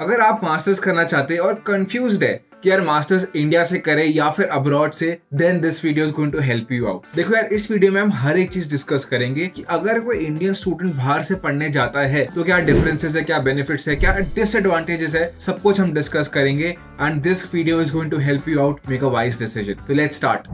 अगर आप मास्टर्स करना चाहते हैं और कंफ्यूज्ड है कि यार मास्टर्स इंडिया से करें या फिर अब्रॉड से, then this video is going to help you out. देखो यार, इस वीडियो में हम हर एक चीज डिस्कस करेंगे कि अगर कोई इंडियन स्टूडेंट बाहर से पढ़ने जाता है तो क्या डिफरेंसेस है, क्या बेनिफिट्स है, क्या डिसएडवांटेजेस है, सब कुछ हम डिस्कस करेंगे and this video is going to help you out make a wise decision. तो लेट्स स्टार्ट।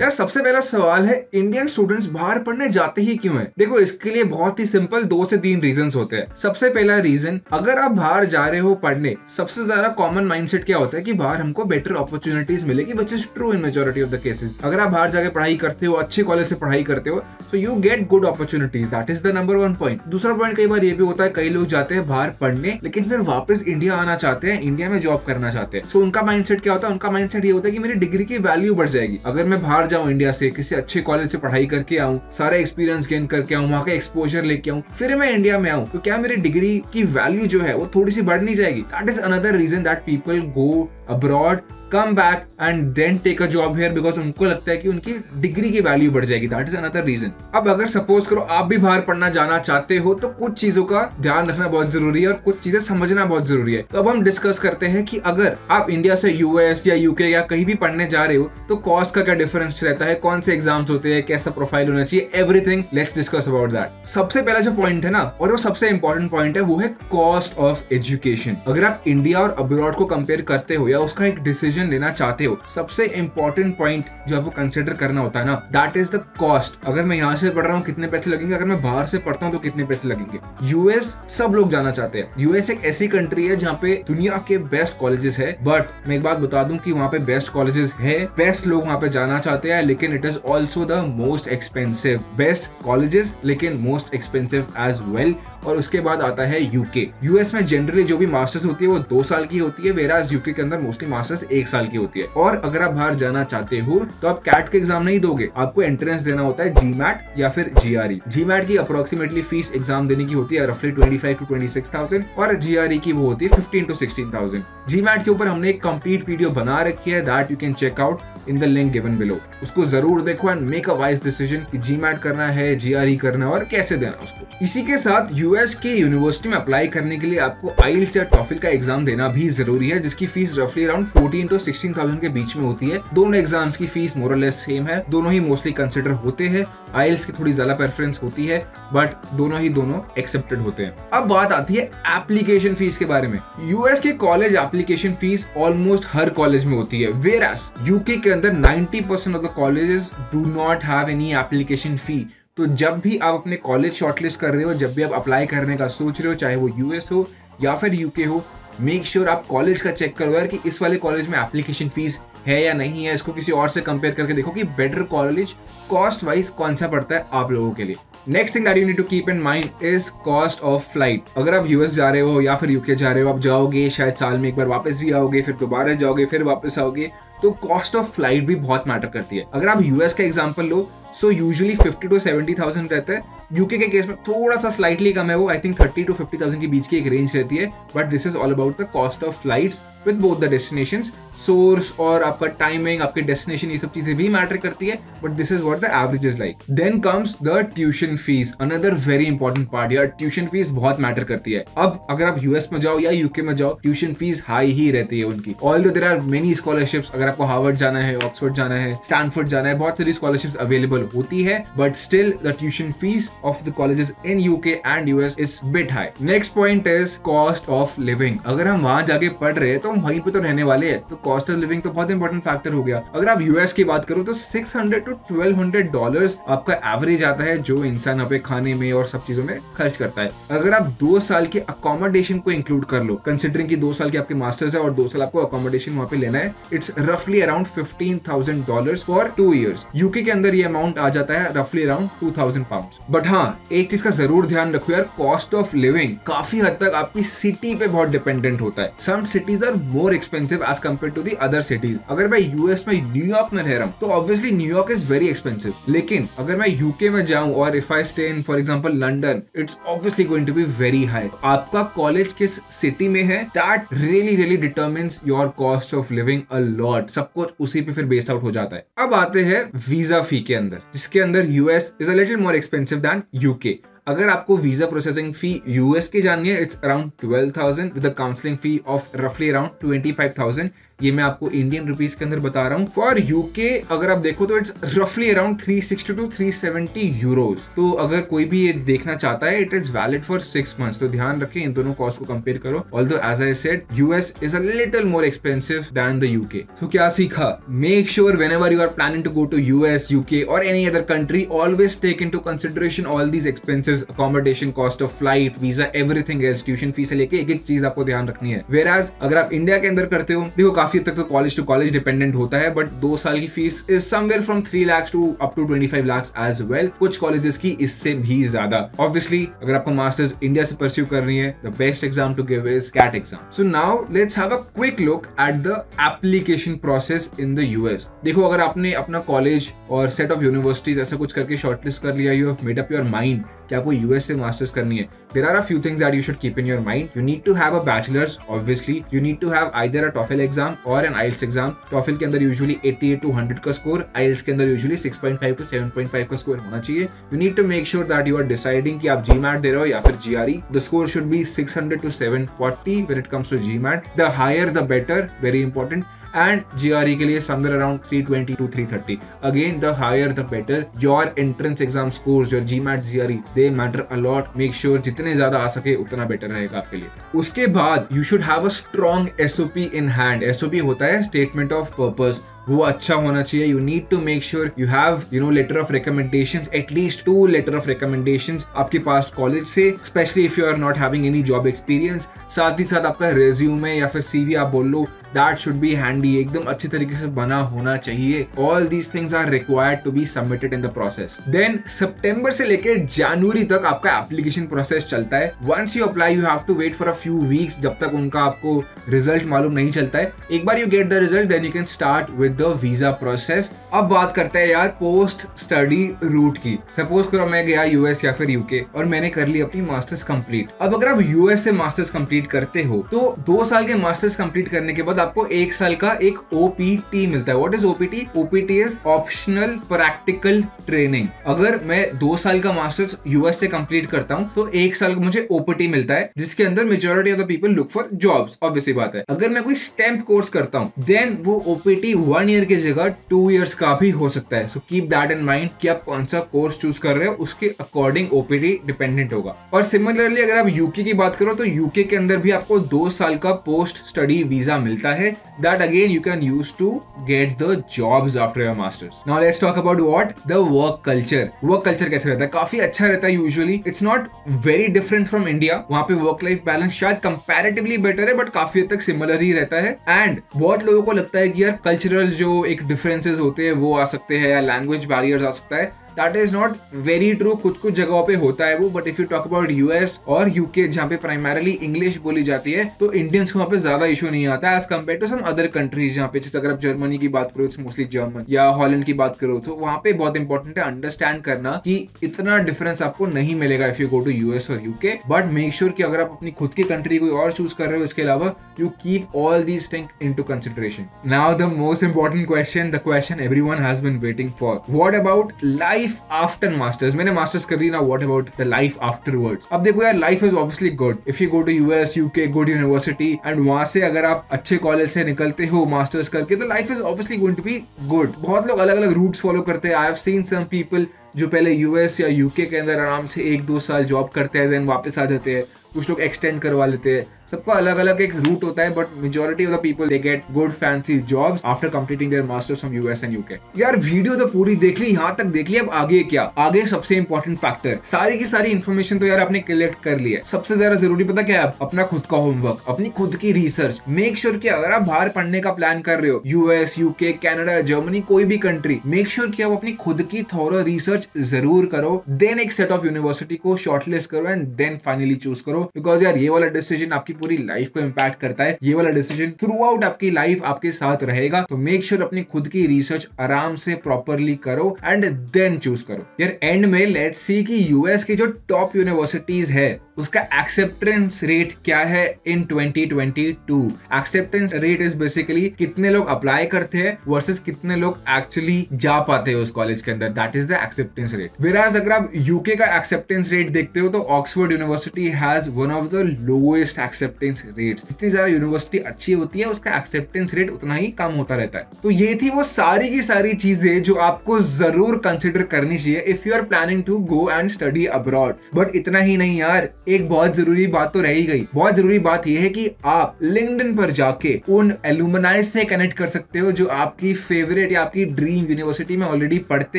यार सबसे पहला सवाल है, इंडियन स्टूडेंट्स बाहर पढ़ने जाते ही क्यों हैं? देखो इसके लिए बहुत ही सिंपल 2 से 3 रीजंस होते हैं। सबसे पहला रीजन, अगर आप बाहर जा रहे हो पढ़ने, सबसे ज्यादा कॉमन माइंडसेट क्या होता है कि बाहर हमको बेटर अपॉर्चुनिटीज मिलेगी, which is true in majority of the cases. अगर आप बाहर जाके पढ़ाई करते हो, अच्छे कॉलेज से पढ़ाई करते हो, so you get good opportunities, that is the number 1 point। दूसरा पॉइंट कई बार ये भी होता है, कई लोग जाते हैं बाहर पढ़ने लेकिन फिर वापस इंडिया आना चाहते हैं, इंडिया में जॉब करना चाहते हैं। सो उनका माइंडसेट क्या होता है? उनका माइंडसेट ये होता है कि मेरी डिग्री की वैल्यू बढ़ जाएगी अगर मैं बाहर जाऊं, इंडिया से किसी अच्छे कॉलेज से पढ़ाई करके आऊं, सारा एक्सपीरियंस गेन करके आऊं, वहां का एक्सपोजर लेके आऊं, फिर मैं इंडिया में आऊं, तो क्या मेरी डिग्री की वैल्यू जो है वो थोड़ी सी बढ़ नहीं जाएगी? That is another reason that people go abroad, come back and then take a job here, because उनको लगता है कि उनकी डिग्री की वैल्यू बढ़ जाएगी। That is another reason. अब अगर सपोज करो आप भी बाहर पढ़ना जाना चाहते हो तो कुछ चीजों का ध्यान रखना बहुत जरूरी है और कुछ चीजें समझना बहुत जरूरी है। तो अब हम डिस्कस करते हैं कि अगर आप इंडिया से यूएस या यूके या कहीं भी पढ़ने जा रहे हो तो कॉस्ट का क्या डिफरेंस रहता है, कौन से एग्जाम्स होते हैं, कैसा प्रोफाइल होना चाहिए, everything let's discuss about that. सबसे पहला जो पॉइंट है ना, और वो सबसे इंपॉर्टेंट पॉइंट है, वो है कॉस्ट ऑफ एजुकेशन। अगर आप इंडिया और अब्रॉड को कंपेयर करते हो या उसका एक डिसीजन लेना चाहते हो, सबसे इंपॉर्टेंट पॉइंट जो आपको कंसिडर करना होता है ना, दैट इज द कॉस्ट। अगर मैं यहाँ से पढ़ रहा हूँ कितने पैसे लगेंगे, अगर मैं बाहर से पढ़ता हूँ तो कितने पैसे लगेंगे। यूएस सब लोग जाना चाहते हैं। यूएस एक ऐसी कंट्री है जहाँ पे दुनिया के बेस्ट कॉलेजेस है, बट मैं एक बात बता दूं कि वहाँ पे बेस्ट कॉलेजेस है, बेस्ट लोग वहाँ पे जाना चाहते हैं, लेकिन it is also the most expensive. Best colleges लेकिन मोस्ट एक्सपेंसिव एज वेल। और उसके बाद आता है यूके। यूएस में जनरली जो भी मास्टर्स होती है वो 2 साल की होती है, वेराज यूके के अंदर मोस्टली मास्टर्स 1 साल की होती है। और अगर आप बाहर जाना चाहते हो तो आप कैट के एग्जाम नहीं दोगे, आपको एंट्रेंस देना होता है जीमैट या फिर जीआरई। जीमैट की अप्रोक्सीमेटली फीस एग्जाम देने की होती है रफली 25 to 26,000 और जीआरई की वो होती है 15 to 16,000। जीमैट के ऊपर हमने एक कंप्लीट वीडियो बना रखी है, that you can check out in the link given below. उसको जरूर देखो and make a wise decision कि जीमैट करना है, जीआरई करना है और कैसे देना उसको। इसी के साथ यूएस की यूनिवर्सिटी में अप्लाई करने के लिए आपको आइल्स या टॉफिल का एग्जाम देना भी जरूरी है, जिसकी फीस रफली अराउंड 14 to 16,000 के बीच में होती है। दोनों एग्जाम्स की फीस मोर और लेस सेम है, दोनों ही मोस्टली कंसिडर होते हैं। आइल्स की थोड़ी ज्यादा प्रेफरेंस होती है, बट दोनों एक्सेप्टेड होते हैं। अब बात आती है एप्लीकेशन फीस के बारे में। यूएस की कॉलेज एप्लीकेशन फीस ऑलमोस्ट हर कॉलेज में होती है, वेयरएज यूके के अंदर 90% of the colleges do not have any application fee. तो जब भी आप अपने कॉलेज शॉर्टलिस्ट कर रहे हो, जब भी आप अप्लाई करने का सोच रहे हो, चाहे वो यूएस हो या फिर यूके हो, मेक श्योर आप कॉलेज का चेक करो यार कि इस वाले कॉलेज में एप्लीकेशन फीस है या नहीं है। इसको किसी और से कंपेयर करके देखो कि बेटर कॉलेज कॉस्ट वाइज कौन सा पड़ता है आप लोगों के लिए। Next thing that you need to keep in mind is cost of flight. अगर आप यूएस जा रहे हो या फिर यूके जा रहे हो, आप जाओगे शायद साल में एक बार, वापस भी आओगे, फिर दोबारा जाओगे, फिर वापस आओगे, तो कॉस्ट ऑफ फ्लाइट भी बहुत मैटर करती है। अगर आप यूएस का example low, so usually 50 to 70,000 रहता है। यूके के केस में थोड़ा सा स्लाइटली कम है, वो आई थिंक 30 to 50,000 के बीच की एक रेंज रहती है। But this is all about the cost of flights with both the destinations. Source और आपका टाइमिंग, आपके डेस्टिनेशन, ये सब चीजें भी मैटर करती है, but this is what the average is like. Then comes the tuition fees, another very important part. यार ट्यूशन फीस बहुत मैटर करती है। अब अगर आप यूएस में जाओ या यूके में जाओ, ट्यूशन फीस हाई ही रहती है उनकी। Although there are many scholarships, अगर आपको हार्वर्ड जाना है, ऑक्सफोर्ड जाना है, स्टैनफोर्ड जाना है, बहुत सारी स्कॉलरशिप्स अवेलेबल होती है, but still the tuition fees of the colleges in UK and US is bit high. Next point is cost of living. अगर हम वहां जाके पढ़ रहे हैं तो हम वहीं पे तो रहने वाले हैं, तो कॉस्ट ऑफ लिविंग तो बहुत इंपॉर्टेंट फैक्टर हो गया। अगर आप यूएस की बात करो तो $600 to $1,200 आपका एवरेज आता है जो इंसान यहाँ पे खाने में और सब चीजों में खर्च करता है। अगर आप 2 साल के अकोमोडेशन को इंक्लूड कर लो, कंसिडरिंग कि 2 साल के आपके मास्टर्स है और 2 साल आपको अकोमोडेशन वहां पे लेना है, इट्स रफली अराउंड $15,000 फॉर 2 years। यूके के अंदर ये अमाउंट आ जाता है रफली अराउंड 2,000 pounds। बट हाँ, एक चीज का जरूर ध्यान रखो यार, कॉस्ट ऑफ लिविंग काफी हद तक आपकी सिटी पे बहुत डिपेंडेंट होता है। Some cities are more expensive as compare compare to the other cities. अगर मैं यूएस में न्यूयॉर्क में रह रहा हूँ तो obviously New York is very expensive, लेकिन अगर मैं यूके में जाऊं और if I stay in for example London, it's obviously going to be very high. आपका कॉलेज किस सिटी में है, that really determines your cost of living a lot. सब कुछ उसी पे फिर बेस आउट हो जाता है। अब आते हैं वीजा फी के अंदर, जिसके अंदर US is a little more expensive then UK. अगर आपको वीजा प्रोसेसिंग फी यूएस की जाननी है, it's around 12,000 with counselling fee of रफली अराउंड 25,000। ये मैं आपको इंडियन रुपीस के अंदर बता रहा हूँ। फॉर यूके अगर आप देखो तो इट्स रफली अराउंड 360 to 370 यूरोज। तो अगर कोई भी ये देखना चाहता है, it is valid for 6 months. तो ध्यान रखें, इन दोनों कॉस्ट को कंपेयर करो। Although as I said, US is a little more expensive than the UK. तो क्या सीखा? Make sure whenever you are planning to go to US, UK और any other country, always take into consideration all these expenses, accommodation, cost of flight, visa, everything else, tuition fees से लेके एक चीज आपको ध्यान रखनी है। वेराज अगर आप इंडिया के अंदर करते हो, देखो काफी हद तक तो कॉलेज टू कॉलेज डिपेंडेंट होता है, बट 2 साल की fees is somewhere from 3 lakhs to up to 25 lakhs as well. कुछ कॉलेजेस की इससे भी ज्यादा। ऑब्वियसली अगर आपको मास्टर्स इंडिया से परस्यू कर रही है, the best exam to give is CAT exam. So now let's have a quick look at the application process in the US. देखो, अगर आपने अपना कॉलेज और सेट ऑफ यूनिवर्सिटीज ऐसा कुछ करके शॉर्टलिस्ट कर लिया, you have made up your mind कि आपको यूएस से मास्टर्स करनी है, there are a few things that you should keep in your mind. You need to have a bachelors, obviously you need to have either a TOEFL exam और an IELTS exam. TOEFL के अंदर usually 88 to 100 का score, आइल्स के अंदर usually 6.5 to 7.5 का score होना चाहिए। You need to make sure that you are deciding कि आप जीमैट दे रहे हो या फिर GRE. The score should be 600 to 740 when it comes to GMAT. The higher the better, very important. And GRE के लिए somewhere around 320 to 330. Again, the higher the better. Your entrance exam scores, your GMAT, GRE, they matter a lot. Make sure जितने ज्यादा आ सके उतना better रहेगा आपके लिए। उसके बाद you should have a strong SOP in hand. SOP होता है Statement of Purpose। वो अच्छा होना चाहिए। You need to make sure you have letter of recommendations, at least 2 letter of recommendations आपके पास कॉलेज से, specially if you are not having any job experience. साथ ही साथ आपका रेज्यूमे या फिर CV आप बोल लो, दैट शुड बी हैंडी, एकदम अच्छी तरीके से बना होना चाहिए। All these things are required to be submitted in the process. Then सितंबर से लेकर जनवरी तक आपका एप्लीकेशन प्रोसेस चलता है। Once you apply, you have to wait for a few weeks, जब तक उनका आपको रिजल्ट मालूम नहीं चलता है। एक बार you get the result, then you can start with the visa process. अब बात करते हैं यार पोस्ट स्टडी रूट की। सपोज करो मैं गया यूएस या फिर यूके और मैंने कर ली अपनी मास्टर्स कंप्लीट। अब अगर आप यूएस से मास्टर्स कंप्लीट करते हो तो 2 साल के मास्टर्स कंप्लीट करने के बाद आपको 1 साल का एक OPT मिलता है। What is OPT? OPT is optional practical training. अगर मैं 2 साल का मास्टर्स यूएस से कंप्लीट करता हूं तो 1 साल का मुझे OPT मिलता है, जिसके अंदर majority of the people look for jobs. Obviously बात है। अगर मैं कोई स्टेम्प कोर्स करता हूं, देन वो OPT 1 ईयर की जगह 2 इयर्स का भी हो सकता है। So keep that in mind कि आप कौन सा कोर्स चूज कर रहे हो, उसके अकॉर्डिंग OPT डिपेंडेंट होगा। और सिमिलरली अगर आप यूके की बात करो तो यूके के अंदर भी आपको 2 साल का पोस्ट स्टडी वीजा मिलता है, that again you can use to get the jobs after your masters. Now let's talk about what the work culture. Work culture कैसे रहता है? काफी अच्छा रहता है usually. It's not very different from India. वहां पे वर्क लाइफ बैलेंस शायद कंपैरेटिवली बेटर है, बट काफी हद तक सिमिलर ही रहता है। एंड बहुत लोगों को लगता है कि यार कल्चरल जो एक डिफरेंसेस होते हैं वो आ सकते हैं या लैंग्वेज बैरियर्स आ सकता है। That is not very true। कुछ जगहों पे होता है वो, but if you talk about US और यूके जहाँ पे प्राइमरली इंग्लिश बोली जाती है तो इंडियंस को वहाँ पे ज्यादा इशू नहीं आता as compare to some other countries जहाँ पे, जैसे अगर आप जर्मनी की बात करो, इट्स मोस्टली जर्मन, या हॉलैंड की बात करो, तो वहाँ पे बहुत इंपॉर्टेंट है अंडरस्टैंड करना कि इतना डिफरेंस आपको नहीं मिलेगा if you go to US और यूके। बट मेक श्योर कि अगर आप अपनी खुद की कंट्री कोई और चूज कर रहे हो इसके अलावा, you keep all these things into consideration. Now the most important question, the question everyone has been waiting for, what about life after masters? मैंने मास्टर्स कर ली ना, what about the life afterwards? अब देखो यार, life is obviously good if you go to US, UK, good university, and वहां से अगर आप अच्छे कॉलेज से निकलते हो मास्टर्स करके, तो life is obviously going to be good. बहुत लोग अलग अलग रूट्स फॉलो करते हैं। I have seen some people जो पहले यूएस या यूके के अंदर आराम से 1-2 साल जॉब करते हैं, देन वापस आ जाते हैं। कुछ लोग एक्सटेंड करवा लेते हैं। सबका अलग अलग एक रूट होता है, but majority of the people they get good fancy jobs after completing there masters from US and UK. यार वीडियो तो पूरी देख ली, यहाँ तक देख ली, अब आगे क्या? आगे सबसे इंपॉर्टेंट फैक्टर, सारी की सारी इन्फॉर्मेशन तो यार आपने कलेक्ट कर ली है। सबसे ज्यादा जरूरी पता क्या है? अपना खुद का होमवर्क, अपनी खुद की रिसर्च। मेक श्योर कि अगर आप बाहर पढ़ने का प्लान कर रहे हो, यूएस, यूके, कनाडा, जर्मनी, कोई भी कंट्री, मेक श्योर कि आप अपनी खुद की थॉरो रिसर्च जरूर करो। देन एक सेट ऑफ यूनिवर्सिटी को शॉर्टलिस्ट करो एंड देन फाइनली चूज करो करो, बिकॉज यार ये वाला डिसीजन आपकी पूरी लाइफ को इम्पैक्ट करता है, ये वाला डिसीजन थ्रू आउट आपकी लाइफ आपके साथ रहेगा। तो मेक श्योर अपनी खुद की रिसर्च आराम से प्रॉपरली करो एंड देन चूज करो। यार एंड में लेट्स सी कि यूएस की जो टॉप यूनिवर्सिटीज है उसका एक्सेप्टेंस रेट क्या है इन 2022। एक्सेप्टेंस रेट इज बेसिकली कितने लोग अप्लाई करते हैं वर्सेस कितने लोग एक्चुअली जा पाते हैं उस कॉलेज के अंदर, that is the acceptance rate. Whereas अगर आप यूके का एक्सेप्टेंस रेट देखते हो तो Oxford university has one of the lowest acceptance rates. जितनी ज्यादा यूनिवर्सिटी अच्छी होती है उसका एक्सेप्टेंस रेट उतना ही कम होता रहता है। तो ये थी वो सारी की सारी चीजें जो आपको जरूर कंसिडर करनी चाहिए if you are planning to go and study abroad. But इतना ही नहीं यार, एक बहुत जरूरी बात तो रह ही गई। बहुत जरूरी बात यह है कि आप लिंक्डइन पर जाके उन एलुमनाई से कनेक्ट कर सकते हो जो आपकी फेवरेट या आपकी ड्रीम यूनिवर्सिटी में ऑलरेडी पढ़ते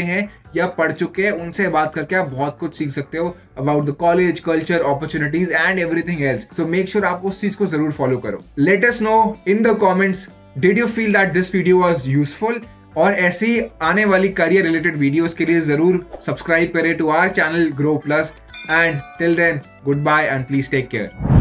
हैं या पढ़ चुके हैं। उनसे बात करके आप बहुत कुछ सीख सकते हो about the college culture, opportunities and everything else. So make sure आप उस चीज को जरूर फॉलो करो। Let us know in the comments, did you feel that this video was useful? और ऐसी आने वाली करियर रिलेटेड वीडियोस के लिए जरूर सब्सक्राइब करें to our channel Grow Plus. And till then, good bye and please take care.